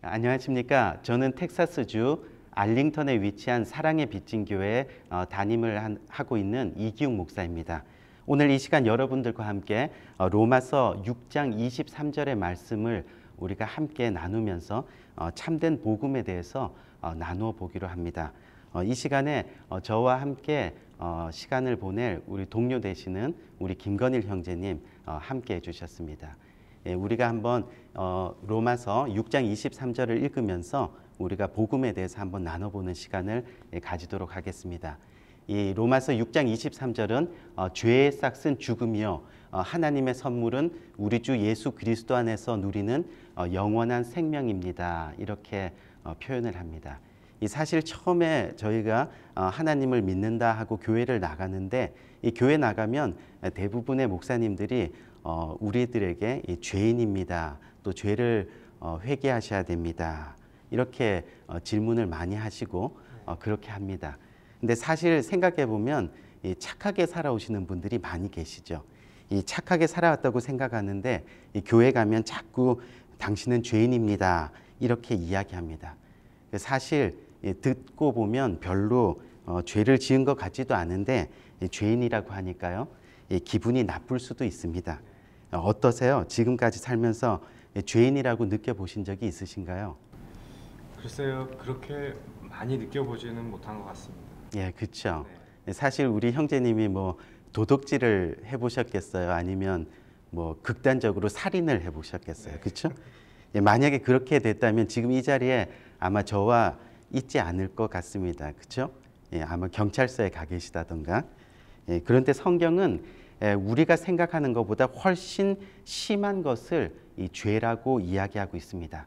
안녕하십니까. 저는 텍사스주 알링턴에 위치한 사랑의 빚진 교회에 담임을 하고 있는 이기웅 목사입니다. 오늘 이 시간 여러분들과 함께 로마서 6장 23절의 말씀을 우리가 함께 나누면서 참된 복음에 대해서 나누어 보기로 합니다. 이 시간에 저와 함께 시간을 보낼 우리 동료 되시는 우리 김건일 형제님 함께 해주셨습니다. 우리가 한번 로마서 6장 23절을 읽으면서 우리가 복음에 대해서 한번 나눠보는 시간을 가지도록 하겠습니다. 이 로마서 6장 23절은 죄의 싹은 죽음이요 하나님의 선물은 우리 주 예수 그리스도 안에서 누리는 영원한 생명입니다. 이렇게 표현을 합니다. 이 사실 처음에 저희가 하나님을 믿는다 하고 교회를 나가는데 이 교회 나가면 대부분의 목사님들이 우리들에게 죄인입니다. 또 죄를 회개하셔야 됩니다. 이렇게 질문을 많이 하시고 그렇게 합니다. 근데 사실 생각해 보면 착하게 살아오시는 분들이 많이 계시죠. 이 착하게 살아왔다고 생각하는데 이 교회 가면 자꾸 당신은 죄인입니다. 이렇게 이야기합니다. 사실 듣고 보면 별로 죄를 지은 것 같지도 않은데 죄인이라고 하니까요. 기분이 나쁠 수도 있습니다. 어떠세요? 지금까지 살면서 죄인이라고 느껴보신 적이 있으신가요? 글쎄요, 그렇게 많이 느껴보지는 못한 것 같습니다. 예, 그렇죠. 네. 사실 우리 형제님이 뭐 도둑질을 해보셨겠어요? 아니면 뭐 극단적으로 살인을 해보셨겠어요? 네. 그렇죠? 예, 만약에 그렇게 됐다면 지금 이 자리에 아마 저와 있지 않을 것 같습니다. 그렇죠? 예, 아마 경찰서에 가 계시다던가. 예, 그런데 성경은 우리가 생각하는 것보다 훨씬 심한 것을 이 죄라고 이야기하고 있습니다.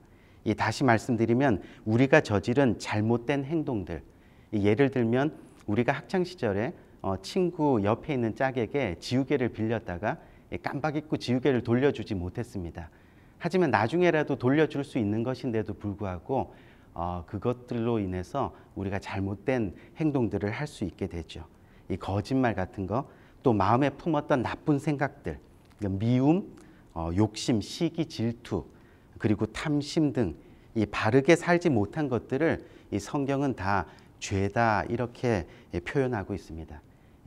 다시 말씀드리면 우리가 저지른 잘못된 행동들, 예를 들면 우리가 학창 시절에 친구 옆에 있는 짝에게 지우개를 빌렸다가 깜빡 잊고 지우개를 돌려주지 못했습니다. 하지만 나중에라도 돌려줄 수 있는 것인데도 불구하고 그것들로 인해서 우리가 잘못된 행동들을 할 수 있게 되죠. 이 거짓말 같은 거, 또 마음에 품었던 나쁜 생각들, 미움, 욕심, 시기, 질투, 그리고 탐심 등 이 바르게 살지 못한 것들을 이 성경은 다 죄다 이렇게 표현하고 있습니다.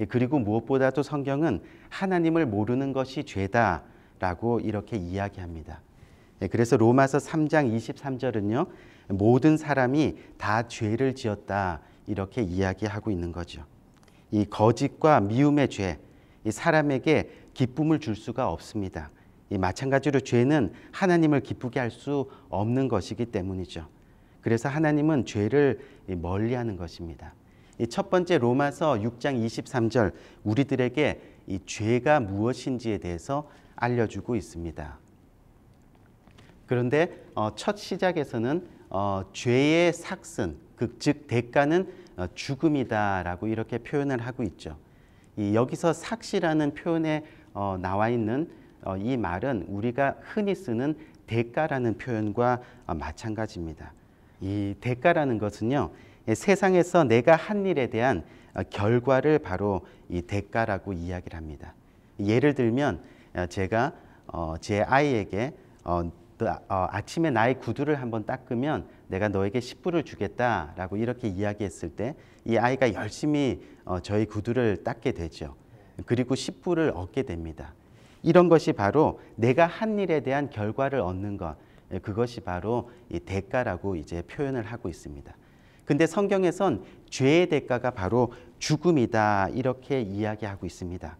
그리고 무엇보다도 성경은 하나님을 모르는 것이 죄다라고 이렇게 이야기합니다. 그래서 로마서 3장 23절은요. 모든 사람이 다 죄를 지었다 이렇게 이야기하고 있는 거죠. 이 거짓과 미움의 죄, 이 사람에게 기쁨을 줄 수가 없습니다. 마찬가지로 죄는 하나님을 기쁘게 할 수 없는 것이기 때문이죠. 그래서 하나님은 죄를 멀리하는 것입니다. 첫 번째 로마서 6장 23절 우리들에게 이 죄가 무엇인지에 대해서 알려주고 있습니다. 그런데 첫 시작에서는 죄의 삭슨, 즉 대가는 죽음이다라고 이렇게 표현을 하고 있죠. 여기서 삭시라는 표현에 나와 있는 이 말은 우리가 흔히 쓰는 대가라는 표현과 마찬가지입니다. 이 대가라는 것은요, 세상에서 내가 한 일에 대한 결과를 바로 이 대가라고 이야기를 합니다. 예를 들면 제가 제 아이에게 아침에 나의 구두를 한번 닦으면 내가 너에게 10불을 주겠다라고 이렇게 이야기했을 때 이 아이가 열심히 저희 구두를 닦게 되죠. 그리고 10불을 얻게 됩니다. 이런 것이 바로 내가 한 일에 대한 결과를 얻는 것, 그것이 바로 이 대가라고 이제 표현을 하고 있습니다. 근데 성경에선 죄의 대가가 바로 죽음이다 이렇게 이야기하고 있습니다.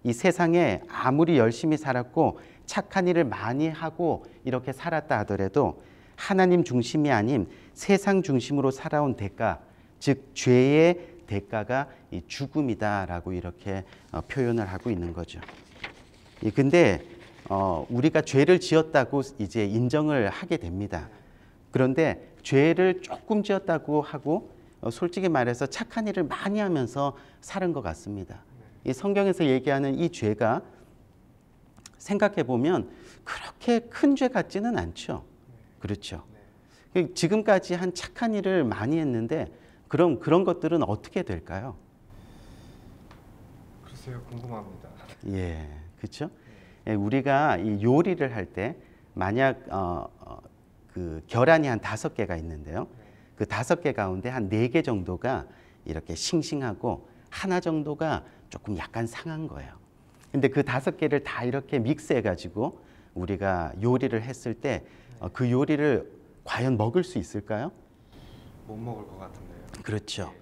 이 세상에 아무리 열심히 살았고 착한 일을 많이 하고 이렇게 살았다 하더라도 하나님 중심이 아닌 세상 중심으로 살아온 대가, 즉 죄의 대가가 이 죽음이다라고 이렇게 표현을 하고 있는 거죠. 근데 우리가 죄를 지었다고 이제 인정을 하게 됩니다. 그런데 죄를 조금 지었다고 하고 솔직히 말해서 착한 일을 많이 하면서 사는 것 같습니다. 이 성경에서 얘기하는 이 죄가 생각해 보면 그렇게 큰 죄 같지는 않죠. 그렇죠. 지금까지 한 착한 일을 많이 했는데 그럼 그런 것들은 어떻게 될까요? 글쎄요, 궁금합니다. 예, 그렇죠. 우리가 이 요리를 할 때 만약 그 결안이 한 5개가 있는데요. 그 5개 가운데 한 4개 정도가 이렇게 싱싱하고 하나 정도가 조금 약간 상한 거예요. 근데 그 5개를 다 이렇게 믹스해 가지고 우리가 요리를 했을 때 그 요리를 과연 먹을 수 있을까요? 못 먹을 것 같은데요. 그렇죠.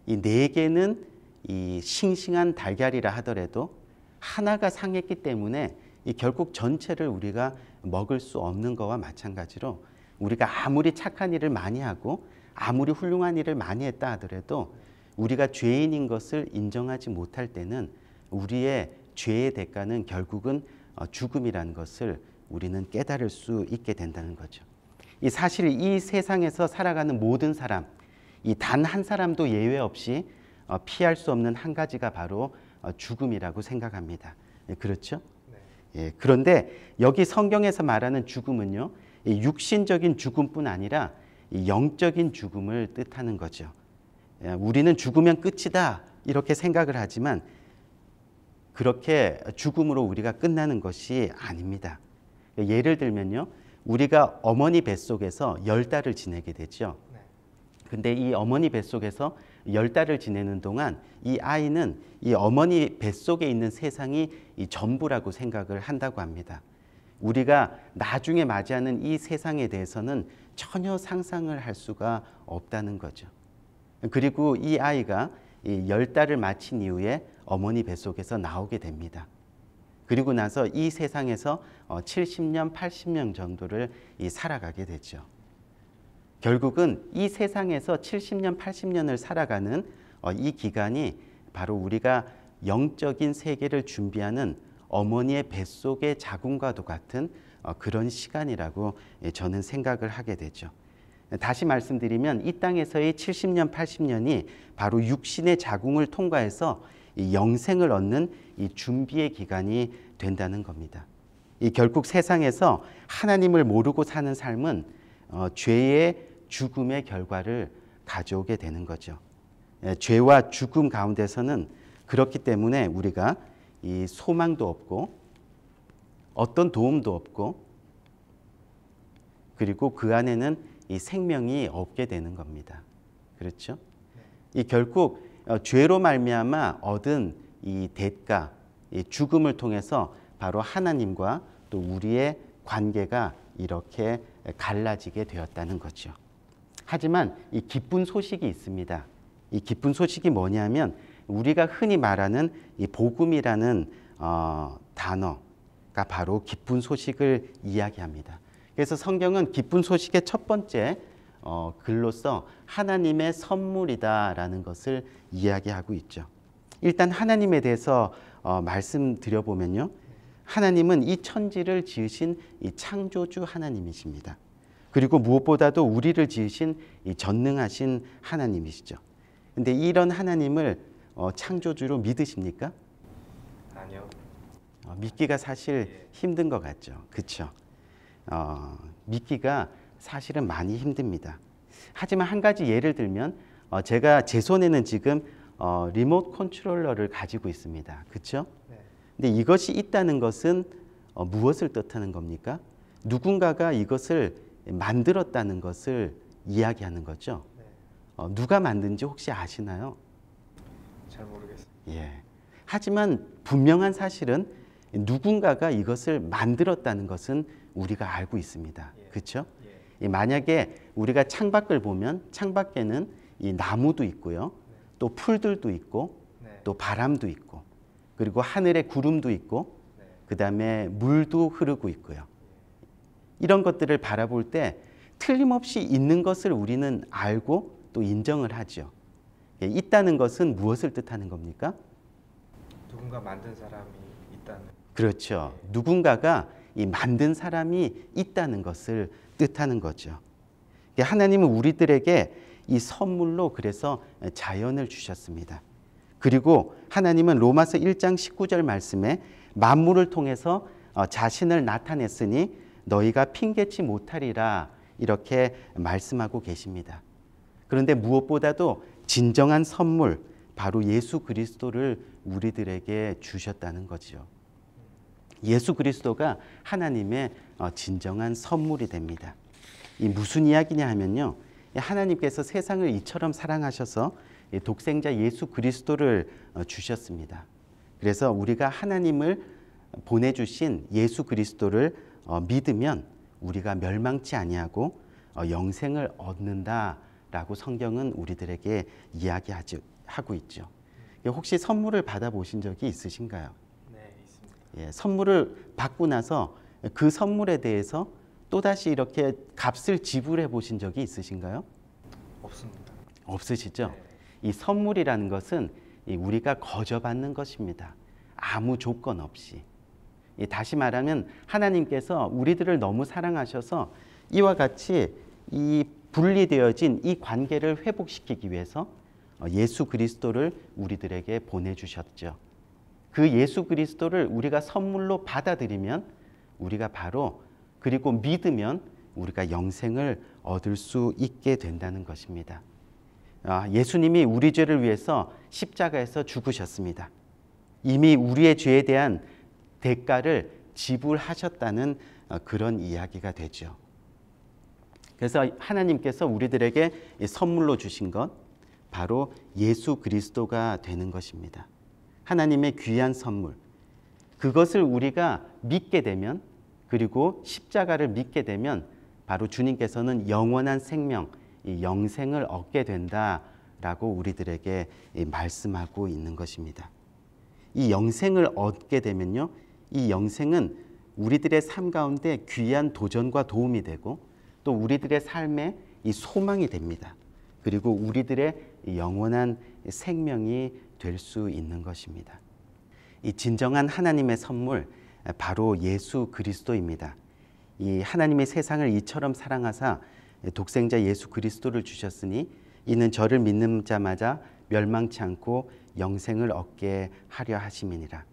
이 4개는 이 싱싱한 달걀이라 하더라도 하나가 상했기 때문에 이 결국 전체를 우리가 먹을 수 없는 거와 마찬가지로 우리가 아무리 착한 일을 많이 하고 아무리 훌륭한 일을 많이 했다 하더라도 우리가 죄인인 것을 인정하지 못할 때는 우리의 죄의 대가는 결국은 죽음이라는 것을 우리는 깨달을 수 있게 된다는 거죠. 이 사실 이 세상에서 살아가는 모든 사람, 이 단 한 사람도 예외 없이 피할 수 없는 한 가지가 바로 죽음이라고 생각합니다. 그렇죠? 예, 그런데 여기 성경에서 말하는 죽음은요, 이 육신적인 죽음뿐 아니라 이 영적인 죽음을 뜻하는 거죠. 예, 우리는 죽으면 끝이다 이렇게 생각을 하지만 그렇게 죽음으로 우리가 끝나는 것이 아닙니다. 예를 들면요, 우리가 어머니 뱃속에서 10달을 지내게 되죠. 근데 이 어머니 뱃속에서 10달을 지내는 동안 이 아이는 이 어머니 뱃속에 있는 세상이 이 전부라고 생각을 한다고 합니다. 우리가 나중에 맞이하는 이 세상에 대해서는 전혀 상상을 할 수가 없다는 거죠. 그리고 이 아이가 이 10달을 마친 이후에 어머니 뱃속에서 나오게 됩니다. 그리고 나서 이 세상에서 70년, 80년 정도를 살아가게 되죠. 결국은 이 세상에서 70년, 80년을 살아가는 이 기간이 바로 우리가 영적인 세계를 준비하는 어머니의 뱃속의 자궁과도 같은 그런 시간이라고 저는 생각을 하게 되죠. 다시 말씀드리면 이 땅에서의 70년, 80년이 바로 육신의 자궁을 통과해서 이 영생을 얻는 이 준비의 기간이 된다는 겁니다. 이 결국 세상에서 하나님을 모르고 사는 삶은 죄의 죽음의 결과를 가져오게 되는 거죠. 죄와 죽음 가운데서는 그렇기 때문에 우리가 이 소망도 없고 어떤 도움도 없고 그리고 그 안에는 이 생명이 없게 되는 겁니다. 그렇죠? 이 결국 죄로 말미암아 얻은 이 대가, 이 죽음을 통해서 바로 하나님과 또 우리의 관계가 이렇게 갈라지게 되었다는 거죠. 하지만 이 기쁜 소식이 있습니다. 이 기쁜 소식이 뭐냐면 우리가 흔히 말하는 이 복음이라는 단어가 바로 기쁜 소식을 이야기합니다. 그래서 성경은 기쁜 소식의 첫 번째 글로서 하나님의 선물이다라는 것을 이야기하고 있죠. 일단 하나님에 대해서 말씀드려보면요. 하나님은 이 천지를 지으신 이 창조주 하나님이십니다. 그리고 무엇보다도 우리를 지으신 이 전능하신 하나님이시죠. 근데 이런 하나님을 창조주로 믿으십니까? 아니요. 믿기가 사실 힘든 것 같죠. 그렇죠? 믿기가 사실은 많이 힘듭니다. 하지만 한 가지 예를 들면 제가 제 손에는 지금 리모트 컨트롤러를 가지고 있습니다. 그렇죠? 근데 이것이 있다는 것은 무엇을 뜻하는 겁니까? 누군가가 이것을 만들었다는 것을 이야기하는 거죠. 누가 만든지 혹시 아시나요? 잘 모르겠어요. 예. 하지만 분명한 사실은 누군가가 이것을 만들었다는 것은 우리가 알고 있습니다. 그렇죠? 만약에 우리가 창밖을 보면 창밖에는 이 나무도 있고요. 또 풀들도 있고 또 바람도 있고 그리고 하늘에 구름도 있고 그다음에 물도 흐르고 있고요. 이런 것들을 바라볼 때 틀림없이 있는 것을 우리는 알고 또 인정을 하죠. 있다는 것은 무엇을 뜻하는 겁니까? 누군가 만든 사람이 있다는. 그렇죠. 누군가가 이 만든 사람이 있다는 것을 뜻하는 거죠. 하나님은 우리들에게 이 선물로 그래서 자연을 주셨습니다. 그리고 하나님은 로마서 1장 19절 말씀에 만물을 통해서 자신을 나타냈으니 너희가 핑계치 못하리라 이렇게 말씀하고 계십니다. 그런데 무엇보다도 진정한 선물 바로 예수 그리스도를 우리들에게 주셨다는 거죠. 예수 그리스도가 하나님의 진정한 선물이 됩니다. 이 무슨 이야기냐 하면요. 하나님께서 세상을 이처럼 사랑하셔서 독생자 예수 그리스도를 주셨습니다. 그래서 우리가 하나님을 보내주신 예수 그리스도를 믿으면 우리가 멸망치 아니하고 영생을 얻는다라고 성경은 우리들에게 이야기하고 있죠. 혹시 선물을 받아보신 적이 있으신가요? 네, 있습니다. 예, 선물을 받고 나서 그 선물에 대해서 또다시 이렇게 값을 지불해 보신 적이 있으신가요? 없습니다. 없으시죠? 네. 이 선물이라는 것은 우리가 거저받는 것입니다. 아무 조건 없이. 다시 말하면 하나님께서 우리들을 너무 사랑하셔서 이와 같이 이 분리되어진 이 관계를 회복시키기 위해서 예수 그리스도를 우리들에게 보내주셨죠. 그 예수 그리스도를 우리가 선물로 받아들이면 우리가 바로 그리고 믿으면 우리가 영생을 얻을 수 있게 된다는 것입니다. 예수님이 우리 죄를 위해서 십자가에서 죽으셨습니다. 이미 우리의 죄에 대한 대가를 지불하셨다는 그런 이야기가 되죠. 그래서 하나님께서 우리들에게 선물로 주신 것 바로 예수 그리스도가 되는 것입니다. 하나님의 귀한 선물. 그것을 우리가 믿게 되면 그리고 십자가를 믿게 되면 바로 주님께서는 영원한 생명, 이 영생을 얻게 된다라고 우리들에게 말씀하고 있는 것입니다. 이 영생을 얻게 되면요, 이 영생은 우리들의 삶 가운데 귀한 도전과 도움이 되고 또 우리들의 삶에 이 소망이 됩니다. 그리고 우리들의 영원한 생명이 될 수 있는 것입니다. 이 진정한 하나님의 선물 바로 예수 그리스도입니다. 이 하나님의 세상을 이처럼 사랑하사 독생자 예수 그리스도를 주셨으니 이는 저를 믿는 자마다 멸망치 않고 영생을 얻게 하려 하심이니라.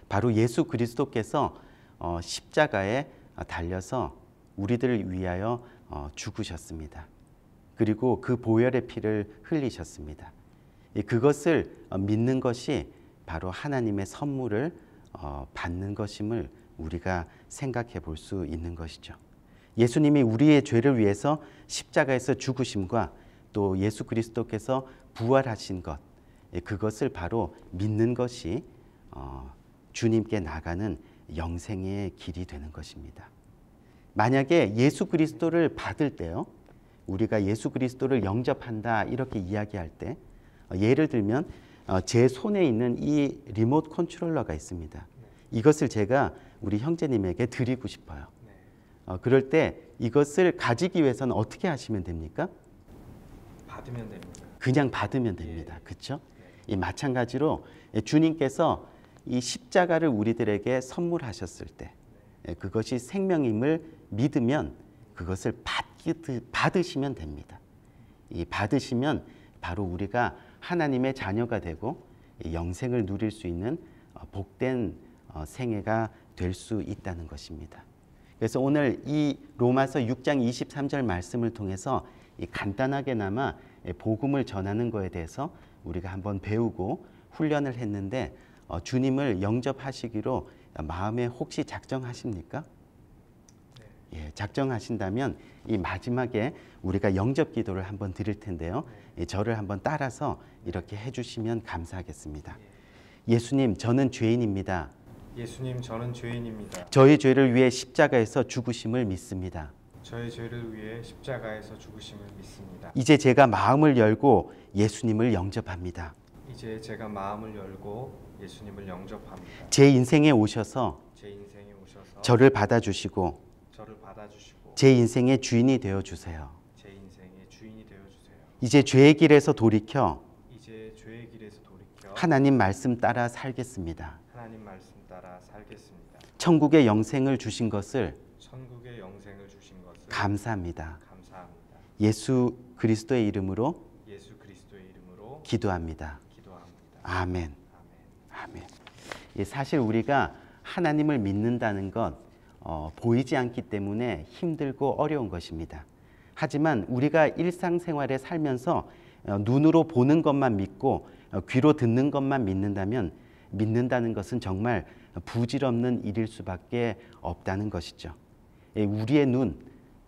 바로 예수 그리스도께서 십자가에 달려서 우리들을 위하여 죽으셨습니다. 그리고 그 보혈의 피를 흘리셨습니다. 그것을 믿는 것이 바로 하나님의 선물을 받는 것임을 우리가 생각해 볼 수 있는 것이죠. 예수님이 우리의 죄를 위해서 십자가에서 죽으심과 또 예수 그리스도께서 부활하신 것, 그것을 바로 믿는 것이 주님께 나가는 영생의 길이 되는 것입니다. 만약에 예수 그리스도를 받을 때요, 우리가 예수 그리스도를 영접한다 이렇게 이야기할 때 예를 들면 제 손에 있는 이 리모트 컨트롤러가 있습니다. 이것을 제가 우리 형제님에게 드리고 싶어요. 그럴 때 이것을 가지기 위해서는 어떻게 하시면 됩니까? 받으면 됩니다. 그냥 받으면 됩니다. 그렇죠? 이 마찬가지로 주님께서 이 십자가를 우리들에게 선물하셨을 때 그것이 생명임을 믿으면 그것을 받으시면 됩니다. 이 받으시면 바로 우리가 하나님의 자녀가 되고 영생을 누릴 수 있는 복된 생애가 될 수 있다는 것입니다. 그래서 오늘 이 로마서 6장 23절 말씀을 통해서 간단하게나마 복음을 전하는 것에 대해서 우리가 한번 배우고 훈련을 했는데 주님을 영접하시기로 마음에 혹시 작정하십니까? 예, 작정하신다면 이 마지막에 우리가 영접 기도를 한번 드릴 텐데요. 저를 한번 따라서 이렇게 해주시면 감사하겠습니다. 예수님, 저는 죄인입니다. 예수님, 저는 죄인입니다. 저희 죄를 위해 십자가에서 죽으심을 믿습니다. 저의 죄를 위해 십자가에서 죽으심을 믿습니다. 이제 제가 마음을 열고 예수님을 영접합니다. 이제 제가 마음을 열고 예수님을 영접합니다. 제 인생에 오셔서 제 인생에 오셔서 저를 받아주시고 저를 받아주시고 제 인생의 주인이 되어주세요. 제 인생의 주인이 되어주세요. 이제 죄의 길에서 돌이켜 이제 죄의 길에서 돌이켜 하나님 말씀 따라 살겠습니다. 하나님 말씀 따라 살겠습니다. 천국의 영생을 주신 것을 천국의 영생을 주신 것을 감사합니다. 감사합니다. 예수 그리스도의 이름으로 예수 그리스도의 이름으로 기도합니다. 기도합니다. 아멘. 아멘. 아멘. 사실 우리가 하나님을 믿는다는 것 보이지 않기 때문에 힘들고 어려운 것입니다. 하지만 우리가 일상생활에 살면서 눈으로 보는 것만 믿고 귀로 듣는 것만 믿는다면 믿는다는 것은 정말 부질없는 일일 수밖에 없다는 것이죠. 우리의 눈,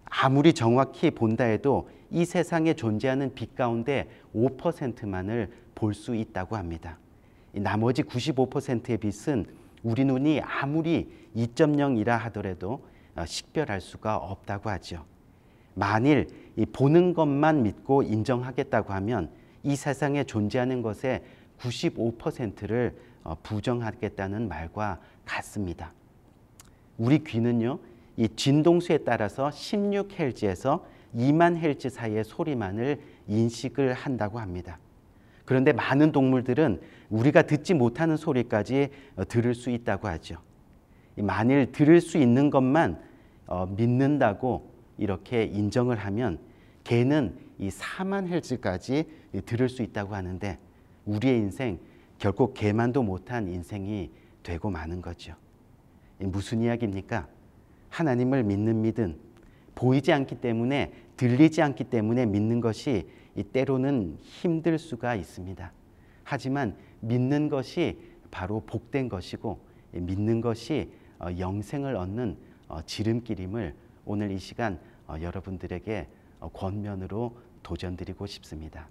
아무리 정확히 본다 해도 이 세상에 존재하는 빛 가운데 5%만을 볼 수 있다고 합니다. 이 나머지 95%의 빛은 우리 눈이 아무리 2.0이라 하더라도 식별할 수가 없다고 하죠. 만일 이 보는 것만 믿고 인정하겠다고 하면 이 세상에 존재하는 것의 95%를 부정하겠다는 말과 같습니다. 우리 귀는요, 이 진동수에 따라서 16Hz에서 2만 Hz 사이의 소리만을 인식을 한다고 합니다. 그런데 많은 동물들은 우리가 듣지 못하는 소리까지 들을 수 있다고 하죠. 만일 들을 수 있는 것만 믿는다고 이렇게 인정을 하면 개는 이 4만 Hz까지 들을 수 있다고 하는데 우리의 인생 결국 개만도 못한 인생이 되고 마는 거죠. 무슨 이야기입니까? 하나님을 믿는 믿음, 보이지 않기 때문에 들리지 않기 때문에 믿는 것이 때로는 힘들 수가 있습니다. 하지만 믿는 것이 바로 복된 것이고 믿는 것이 영생을 얻는 지름길임을 오늘 이 시간 여러분들에게 권면으로 도전드리고 싶습니다.